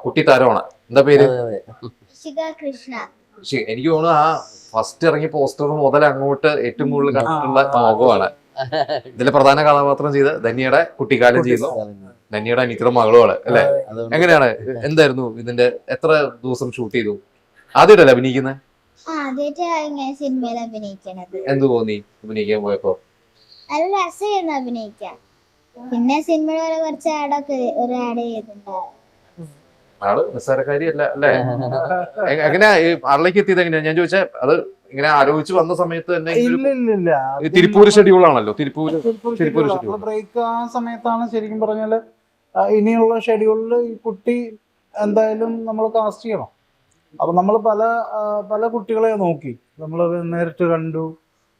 കുട്ടി താരമാണ്. എന്താ പേര്? കൃഷ്ണ. എനിക്ക് തോന്നുന്നു ആ ഫസ്റ്റ് ഇറങ്ങിയ പോസ്റ്റർ മുതൽ അങ്ങോട്ട് ഏറ്റവും കൂടുതൽ കണ്ടിട്ടുള്ള മുഖമാണ്. ഇതിലെ പ്രധാന കഥാപാത്രം ചെയ്ത് ധന്യയുടെ കുട്ടിക്കാലം ചെയ്യുന്നു. ധന്യയുടെ അനിയത്തിയുടെ മകളുമാണ് അല്ലെ? എങ്ങനെയാണ്, എന്തായിരുന്നു ഇതിന്റെ എത്ര ദിവസം ഷൂട്ട് ചെയ്തു? ആദ്യമായിട്ടല്ലേ അഭിനയിക്കുന്നത്? സിനിമയിൽ അഭിനയിക്കണത്. എന്ത് തോന്നി അഭിനയിക്കാൻ പോയപ്പോ? നല്ല രസമായിരുന്നു അഭിനയിക്കാൻ. പിന്നെ സിനിമയിൽ കുറച്ച് ആഡൊക്കെ ഒരു ആഡ് ചെയ്തിട്ടുണ്ടാവും. ആള് നിസ്സാരക്കാരിയല്ല അല്ലേ? എങ്ങനെയാ ആളിലേക്ക് എത്തിയത്? എങ്ങനെയാ ഞാൻ ചോദിച്ചാൽ അത് ഇങ്ങനെ ആലോചിച്ച് വന്ന സമയത്ത് തന്നെ തിരുപ്പൂര് ഷെഡ്യൂൾ ആണല്ലോ. തിരുപ്പൂര് ഷെഡ്യൂൾ ബ്രേക്ക് ആ സമയത്താണ് ശരിക്കും പറഞ്ഞാല് ഇനിയുള്ള ഷെഡ്യൂളിൽ ഈ കുട്ടി എന്തായാലും നമ്മൾ കാസ്റ്റ് ചെയ്യണം. അപ്പൊ നമ്മൾ പല കുട്ടികളെ നോക്കി, നമ്മൾ നേരിട്ട് കണ്ടു,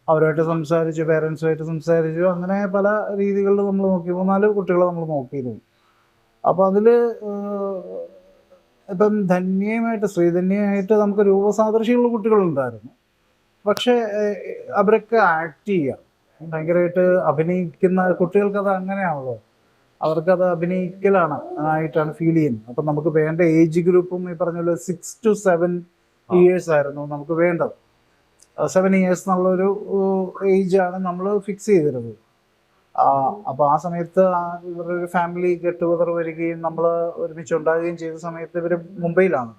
അവരുമായിട്ട് സംസാരിച്ചു, പേരൻസുമായിട്ട് സംസാരിച്ചു, അങ്ങനെ പല രീതികളിൽ നമ്മൾ നോക്കി. 3-4 കുട്ടികളെ നമ്മൾ നോക്കിയിരുന്നു. അപ്പൊ അതില് ഇപ്പം ശ്രീധന്യമായിട്ട് നമുക്ക് രൂപസാദൃശ്യമുള്ള കുട്ടികളുണ്ടായിരുന്നു. പക്ഷെ അവരൊക്കെ ആക്ട് ചെയ്യാം, ഭയങ്കരമായിട്ട് അഭിനയിക്കുന്ന കുട്ടികൾക്കത് അങ്ങനെയാണല്ലോ, അവർക്കത് ആയിട്ടാണ് ഫീൽ ചെയ്യുന്നത്. അപ്പം നമുക്ക് വേണ്ട ഏജ് ഗ്രൂപ്പും ഈ പറഞ്ഞ 6 to 7 years ആയിരുന്നു നമുക്ക് വേണ്ടത്. 7 years എന്നുള്ളൊരു ഏജാണ് നമ്മൾ ഫിക്സ് ചെയ്തിരുന്നത്. അപ്പോൾ ആ സമയത്ത് ഇവരുടെ ഒരു ഫാമിലി ഗെറ്റ് ടുഗദർ വരികയും നമ്മൾ ഒരുമിച്ചുണ്ടാകുകയും ചെയ്ത സമയത്ത് ഇവർ മുംബൈയിലാണ്,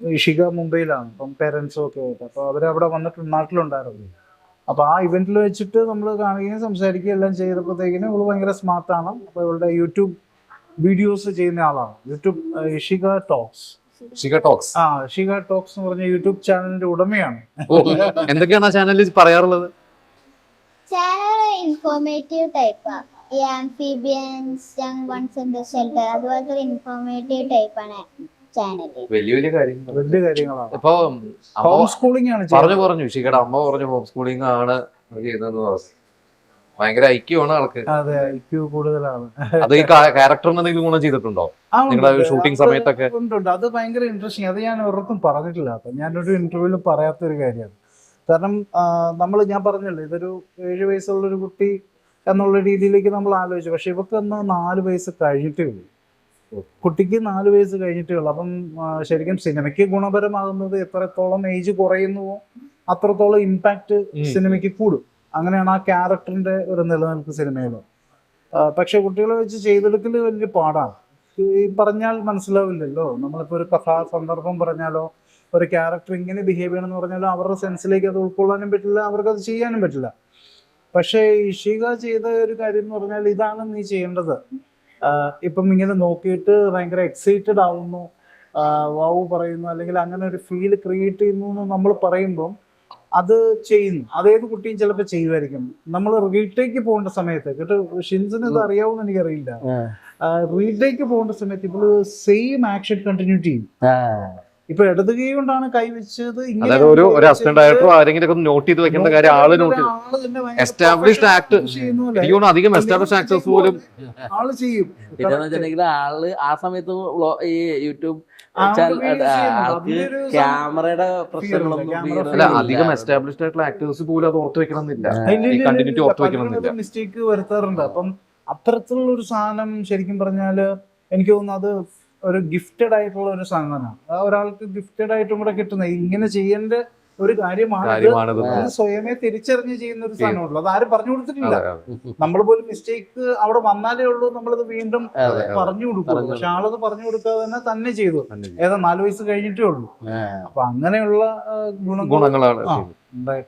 ഇഷിക മുംബൈയിലാണ്. അപ്പം പേരൻസും ഒക്കെ ആയിട്ട്. അപ്പോൾ അവരവിടെ വന്നിട്ട് നാട്ടിലുണ്ടായിരുന്നു. അപ്പോൾ ആ ഇവന്റിൽ വെച്ചിട്ട് നമ്മൾ കാണുകയും സംസാരിക്കുകയും എല്ലാം ചെയ്തപ്പോഴത്തേക്കിനും ഇവള് ഭയങ്കര സ്മാർട്ടാണ്. അപ്പോൾ ഇവളുടെ യൂട്യൂബ് വീഡിയോസ് ചെയ്യുന്ന ആളാണ്. ഇഷിക ടോക്സ് എന്ന് പറഞ്ഞ യൂട്യൂബ് ചാനലിന്റെ ഉടമയാണ്. എന്തൊക്കെയാണ് ആ ചാനലിൽ പറയാറുള്ളത്? ചാനൽ ഇൻഫോർമേറ്റീവ് ടൈപ്പാ. ഈ amphibians, young ones in the shelter, അതുപോലത്തെ ഇൻഫോർമേറ്റീവ് ടൈപ്പാണ് ചാനൽ. വലിയ കാര്യങ്ങളാണ്. ഇപ്പൊ ഹോം സ്കൂളിംഗ് ആണ് പറഞ്ഞു ഷികയുടെ അമ്മ പറഞ്ഞു ഹോം സ്കൂളിംഗ് ആണ് ചെയ്യുന്നത്. ഭയങ്കര ഐക്യമാണ് ആൾക്ക്. അതെ, ഐക്യു കൂടുതലാണ്. അത് ഈ ക്യാരക്ടറിന് എന്തെങ്കിലും ഗുണം ചെയ്തിട്ടുണ്ടോ നിങ്ങളുടെ ഷൂട്ടിംഗ് സമയത്തൊക്കെ? ഉണ്ട്. അത് ഭയങ്കര ഇൻട്രസ്റ്റിംഗ്. അത് ഞാൻ ഒരിടത്തും പറഞ്ഞിട്ടില്ല. ഞാനൊരു ഇന്റർവ്യൂവിലും പറയാത്തൊരു കാര്യമാണ്. കാരണം ഞാൻ പറഞ്ഞല്ലോ, ഇതൊരു 7 വയസ്സുള്ളൊരു കുട്ടി എന്നുള്ള രീതിയിലേക്ക് നമ്മൾ ആലോചിച്ചു. പക്ഷെ ഇവർക്ക് 4 വയസ്സ് കഴിഞ്ഞിട്ടേ ഉള്ളൂ. കുട്ടിക്ക് 4 വയസ്സ് കഴിഞ്ഞിട്ടേ ഉള്ളൂ. അപ്പം ശരിക്കും സിനിമയ്ക്ക് ഗുണപരമാകുന്നത് എത്രത്തോളം ഏജ് കുറയുന്നുവോ അത്രത്തോളം ഇമ്പാക്ട് സിനിമയ്ക്ക് കൂടും. അങ്ങനെയാണ് ആ ക്യാരക്ടറിന്റെ ഒരു നിലനിൽപ്പ് സിനിമയിൽ. പക്ഷെ കുട്ടികളെ വെച്ച് ചെയ്തെടുക്കൽ വലിയ പാടാണ്. ഈ പറഞ്ഞാൽ മനസ്സിലാവില്ലല്ലോ. നമ്മളിപ്പോൾ ഒരു സന്ദർഭം പറഞ്ഞാലോ ഒരു ക്യാരക്ടർ ഇങ്ങനെ ബിഹേവ് ചെയ്യണമെന്ന് പറഞ്ഞാലോ അവരുടെ സെൻസിലേക്ക് അത് ഉൾക്കൊള്ളാനും പറ്റില്ല, അവർക്കത് ചെയ്യാനും പറ്റില്ല. പക്ഷേ ഇഷിക ചെയ്ത ഒരു കാര്യം എന്ന് പറഞ്ഞാൽ ഇതാണ് നീ ചെയ്യേണ്ടത്. ഇപ്പം ഇങ്ങനെ നോക്കിയിട്ട് ഭയങ്കര എക്സൈറ്റഡ് ആവുന്നു, വാവ് പറയുന്നു, അല്ലെങ്കിൽ അങ്ങനെ ഒരു ഫീൽ ക്രിയേറ്റ് ചെയ്യുന്നു എന്ന് നമ്മൾ പറയുമ്പം അത് ചെയ്യുന്നു. അതേത് കുട്ടിയും ചിലപ്പോൾ ചെയ്യുമായിരിക്കും. നമ്മൾ റീടേക്ക് പോകേണ്ട സമയത്ത് കേട്ടോ, ഷിൻസിന് ഇത് അറിയാവുന്ന എനിക്കറിയില്ല. റീടേക്ക് പോകേണ്ട സമയത്ത് ഇപ്പോൾ സെയിം ആക്ഷൻ കണ്ടിന്യൂറ്റി ചെയ്യും. ഇപ്പൊ ഇടത് കൈ കൊണ്ടാണ് കൈവച്ചത്. ഒരു അസിസ്റ്റന്റ് ഡയറക്ടർ ആരെങ്കിലും നോട്ട് ചെയ്ത് വെക്കേണ്ട കാര്യം ആള് നോട്ട് എസ്റ്റാബ്ലിഷ്ഡ് ആക്ടർ അധികം എസ്റ്റാബ്ലിഷ്ഡ് ആക്ടേഴ്സ് പോലും ആള് ചെയ്യും. ആള് ആ സമയത്ത് ഈ യൂട്യൂബ് ക്യാമറയുടെ പ്രശ്നങ്ങളൊന്നും അധികം എസ്റ്റാബ്ലിഷ്ഡ് ആയിട്ടുള്ള ആക്ടേഴ്സ് പോലും അത് ഓർത്ത് വെക്കണമെന്നില്ല, കണ്ടിന്യൂറ്റി ഓർത്ത് വെക്കണമെന്നില്ല. മിസ്റ്റേക്ക് വരുത്താറുണ്ട്. അപ്പം അത്തരത്തിലുള്ള ഒരു സാധനം ശരിക്കും പറഞ്ഞാല് എനിക്ക് തോന്നുന്നു അത് ഒരു ഗിഫ്റ്റഡ് ആയിട്ടുള്ള ഒരു സാധനമാണ്. ആ ഒരാൾക്ക് ഗിഫ്റ്റഡ് ആയിട്ടും കൂടെ കിട്ടുന്നത് ഇങ്ങനെ ചെയ്യേണ്ട ഒരു കാര്യമാണ്. സ്വയമേ തിരിച്ചറിഞ്ഞ് ചെയ്യുന്ന ഒരു സാധനമുള്ളൂ. അത് ആരും പറഞ്ഞു കൊടുത്തിട്ടില്ല. നമ്മൾ പോലും മിസ്റ്റേക്ക് അവിടെ വന്നാലേ ഉള്ളൂ നമ്മളത് വീണ്ടും പറഞ്ഞു കൊടുക്കും. പക്ഷെ ആളത് പറഞ്ഞു കൊടുക്കാതെ തന്നെ ചെയ്തു. 4 വയസ്സ് കഴിഞ്ഞിട്ടേ ഉള്ളൂ. അപ്പൊ അങ്ങനെയുള്ള ഗുണങ്ങളാണ്.